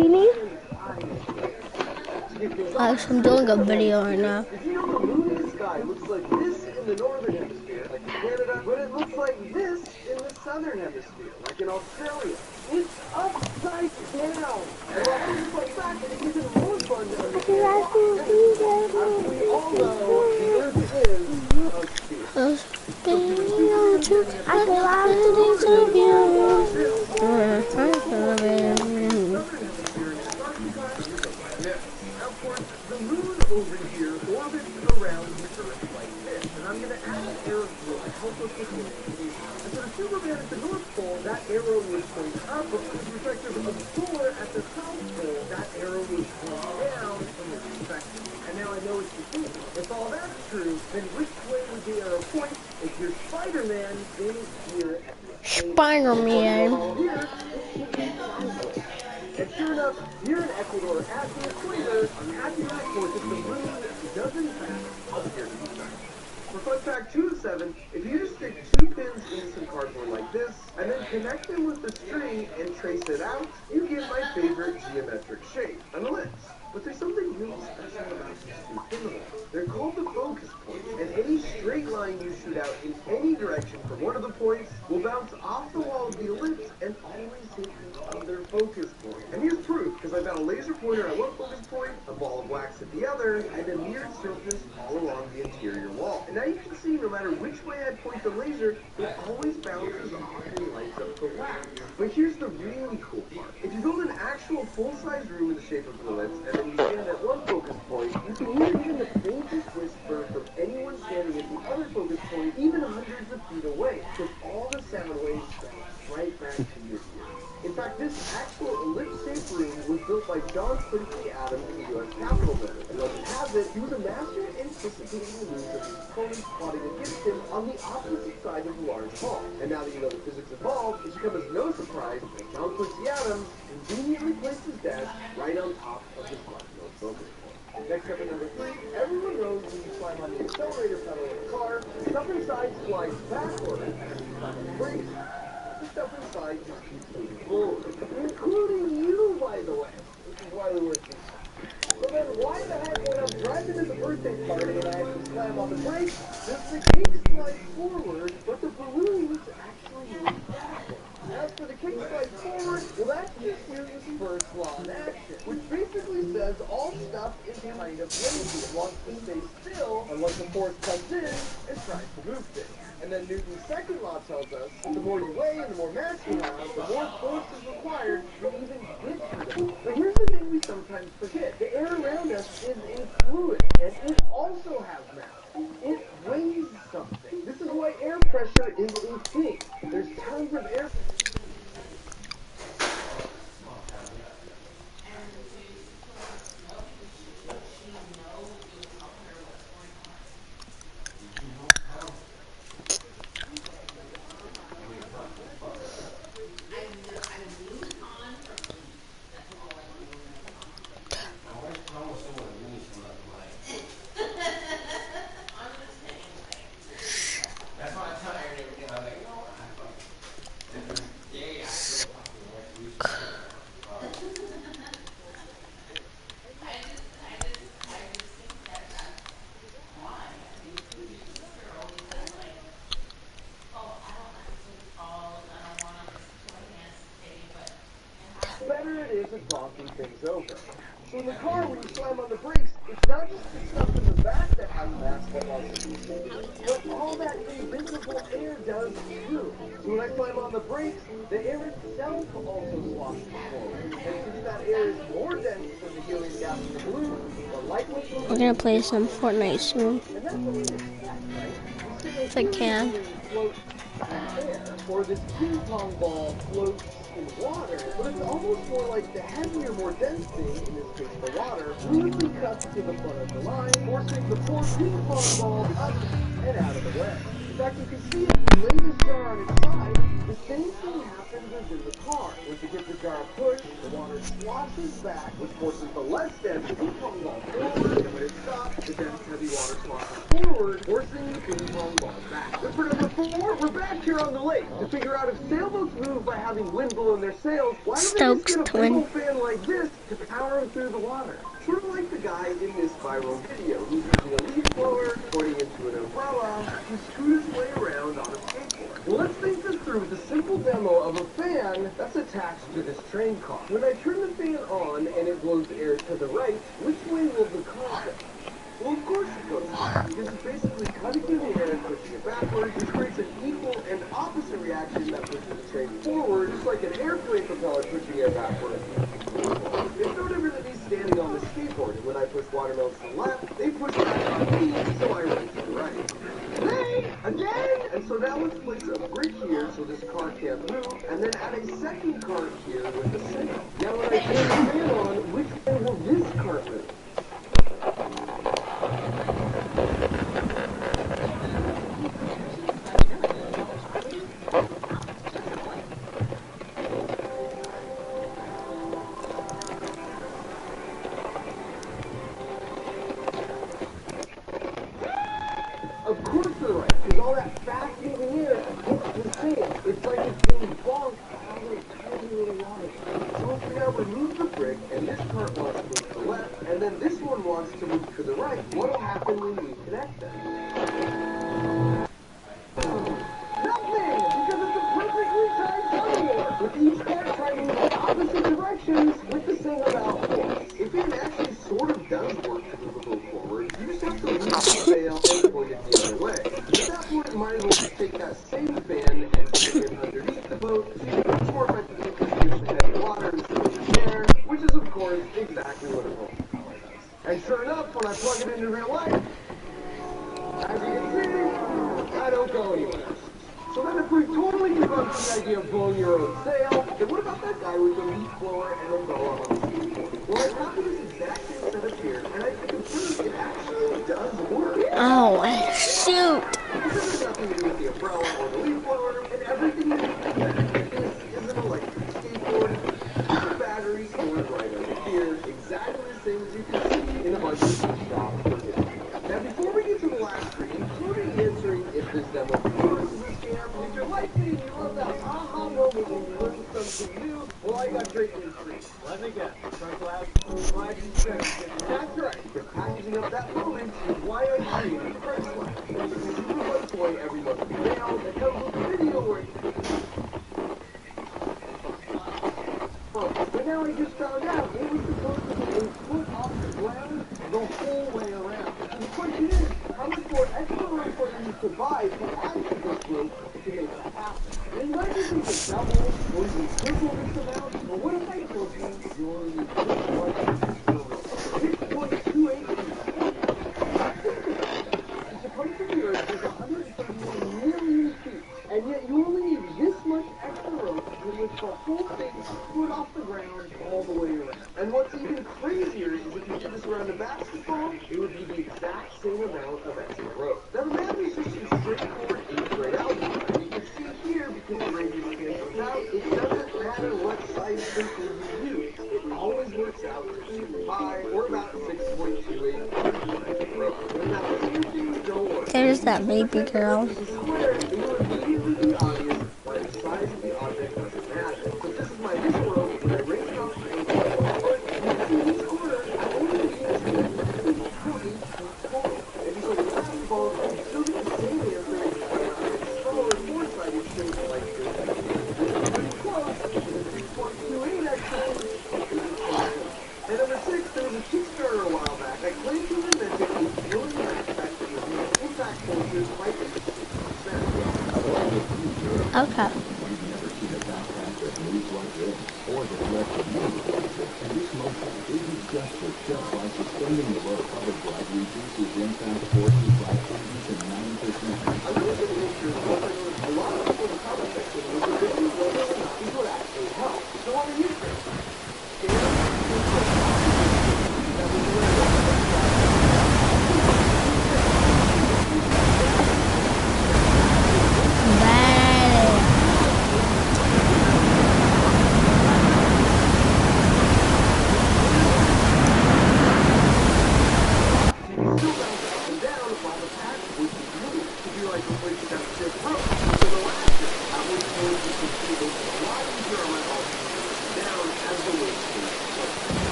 Teeny? I'm doing a video right now. Did you know the moon's sky looks like this in the northern hemisphere, like in Canada, but it looks like this in the southern hemisphere, like in Australia? It's upside down. And while this is fun fact, it's even more fun to understand why. As we all know, the Earth is a sphere. Of course, the moon over here orbits around the Earth like this, and I'm going to add an arrow to it to help us with the and so the Superman at the North Pole, that arrow would point up, but with respect to the Thor at the South Pole, that arrow would point down from this perspective. And now I know what you're thinking. If all that's true, then which way would the arrow point if your Spider-Man is here at the Spider-Man. And sure enough, here in Ecuador, at the equator, I'm happy to report that the moon does in fact appear to be shining. For fun fact 2 of 7, if you just stick 2 pins in some cardboard like this, and then connect them with the string and trace it out, you get my favorite geometric shape, an ellipse. But there's something really special about these 2 pin holes. They're called the focus points, and any straight line you shoot out in any direction from one of the points will bounce off the wall of the ellipse and always hit the other focus point. And here's proof, because I've got a laser pointer at one focus point, a ball of wax at the other, and a mirrored surface all along the interior wall. And now you can see no matter which way I point the laser, it always bounces off and lights up the wax. But here's the really cool part. If you build an actual full-size room in the shape of an ellipse, and then you stand at one focus point, you can hear even the faintest whisper from anyone standing at the other focus point, even hundreds of feet away, because all the sound waves bounce right back to your ears. In fact, this actual ellipse-shaped room was built by John Quincy Adams in the U.S. Capitol building. And legend has it, he was a master at anticipating the moves of his opponents plotting against him on the opposite side of the large hall. And now that you know the physics involved, it should come as no surprise that John Quincy Adams conveniently placed his desk right on top of his Blackfield focus point. Next up at number 3, everyone knows when you climb on the accelerator pedal of a car, stuff inside slides backward as you climb on the brakes. The stuff inside just keeps moving forward, including you, by the way, which is why we were thinking. So then why the heck when I'm driving to the birthday party and I have to slam on the brakes, does the cake slide forward, but the balloons actually move backward? As for the kick slide forward, well that's just Newton's first law in action, which basically says all stuff is kind of lazy. It wants to stay still unless the force comes in and tries to move things. And then Newton's second law tells us that the more you weigh and the more mass you have, the more force is required to even get through them. But here's the thing we sometimes forget. The air around us is a fluid, and it also has mass. It weighs something. This is why air pressure is a thing. There's tons of air. Better it is at talking things over. So in the car, when you slam on the brakes, it's not just the stuff in the back that has mass that wants to be moving, but all that invisible air does too. So when I slam on the brakes, the air itself also sloshes forward. And since that air is more dense than the helium gas in the balloon, the likely We're gonna play some Fortnite soon. and that's what we expect, right? If I can. Floats in air, or this ping pong ball floats in water, but it's almost more like the heavier, more dense thing, in this case the water, fluidly cuts to the front of the line, forcing the poor ping pong ball up and out of the way. fact, you can see if you lay this jar on its side, the same thing happens as in the car. Once you give the jar a push, the water sloshes back, which forces the less dense ping pong ball forward, and when it stops, the dense heavy water sloshes forward, forcing the ping pong ball back. But for number 4, we're back here on the lake to figure out if sailboats move by having wind blowing their sails. Why don't they just Stokes get a big twin. old fan like this to power them through the water? Sort of like the guy in this viral video who's using a leaf blower, pointing into an umbrella, to scoot his way around on a skateboard. Well, let's think this through with a simple demo of a fan that's attached to this train car. When I turn the fan on and it blows air to the right, which way will the car go? Well, of course it goes right, because it's basically cutting through the air and pushing it backwards, which creates an equal and opposite reaction that pushes the train forward, just like an airplane propeller pushing air backwards. It's no different than me standing on the skateboard, and when I push watermelons to the left, they push back on me, so I run to the right. Hey! Again! And so now let's place a brick here so this car can't move, and then add a second cart here with the sail. Now when I turn the fan on, which way will this cart move? Of course to the right, because all that fast moving air hits the sail. It's like it's being bonked out of a tiny little water. So if we now remove the brick, and this cart wants to move to the left, and then this one wants to move to the right, what will happen when we connect them? Nothing! Because it's a perfectly timed tug-of-war, with each cart trying to move in opposite directions with the same amount of force. If it actually sort of does work to move a boat forward, you just have to leave the sail and point it the other way. At that point, you might as well just take that same fan and stick it underneath the boat, so you can much more effectively distribute the heavy water and the air, which is, of course, exactly what a boat propeller does. And sure enough, when I plug it into real life, as you can see, I don't go anywhere. So then if we've totally debunked the idea of blowing your own sail, then what about that guy with the leaf blower and umbrella on the skateboard? Well, I copied this exact same setup here, and I can confirm it actually does work. Oh, shoot. This has nothing to do with the umbrella or the leaf blower, and everything you need to get. This is an electric skateboard, with a battery stored right over here, exactly the same as you can see in a bunch of shops or videos. Now, before we get to the last screen, including answering if this demo works, if you're like me and you love that aha moment when you learn something new, well, I got great news for you. Let me guess. That's right. Because packaging up that moment is why I created Friends Lab. It's a super fun toy every month we mail that comes with a video where but now I just found out it was supposed to be a foot off the ground the whole way around. And the question is, how much more extra rope for you to buy to add to this rope to make that happen? And you might be thinking double or even triple this amount, but what if I told you you only need this much extra rope? 6.28 feet. The circumference of the Earth is 131 million feet, and yet you only need this much extra rope to lift the whole thing a foot off the ground all the way around. And what's even crazier is if you did this around a basketball, it would be the exact same amount of extra rope. Now the math is just some straightforward 8th grade algebra. You can see here, because the radius cancels out, it doesn't matter what size circle you use. It always works out to super pi, or about 6.28 feet of rope. And now the same things don't work. There's that baby girl. Square, it will immediately be obvious why the size of the object doesn't matter. So this is my initial rope. When I raise it off the table, you can see each corner, I only need to do 40 feet total. And because of the basketball, you still get the same answer as the smaller four-sided shape like this. Pretty close. 6.28 actually. And number 6, there was a Kickstarter a while back. I claimed to have invented a floating backpack that would use impact forces by 80%. Okay. Or the left of and this motion isn't just for show. By suspending the low cover drive reduces impact forces by 80 to 90%. I really did make sure that a lot of people in the comment section was debating whether or not these would actually help. So what are you saying?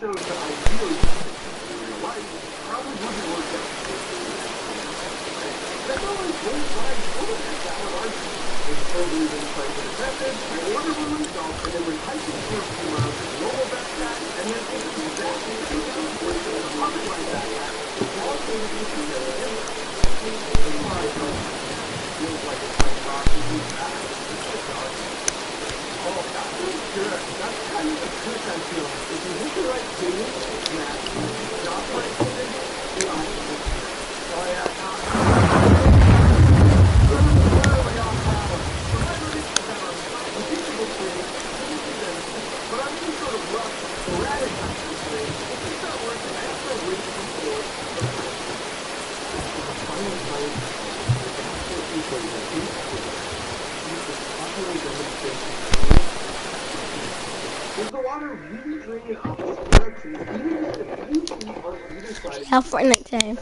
shows that ideally in real life probably wouldn't work out. That's always one side full of that valid argument. It's totally been played with methods, I order one myself, and then when hiking for a few miles with normal backpack, and then it's exactly 2,000 points with a otherwise backpack, it's all going to be together anyway. In my opinion, it feels like it's like rocking these back. It's like dog. Oh, that feels good. That's kind of the trick I feel. If you hit the right tuning, it's magic. Not the right tuning, the opposite. Oh yeah, literally on power. When I reach the power, repeatable tuning, but I'm in sort of rough, sporadic hiking thing. If it's not working, I have to wait for forward. Final time, there's a lot of really draining opposite directions, even if the few feet on either side. Have Fortnite time.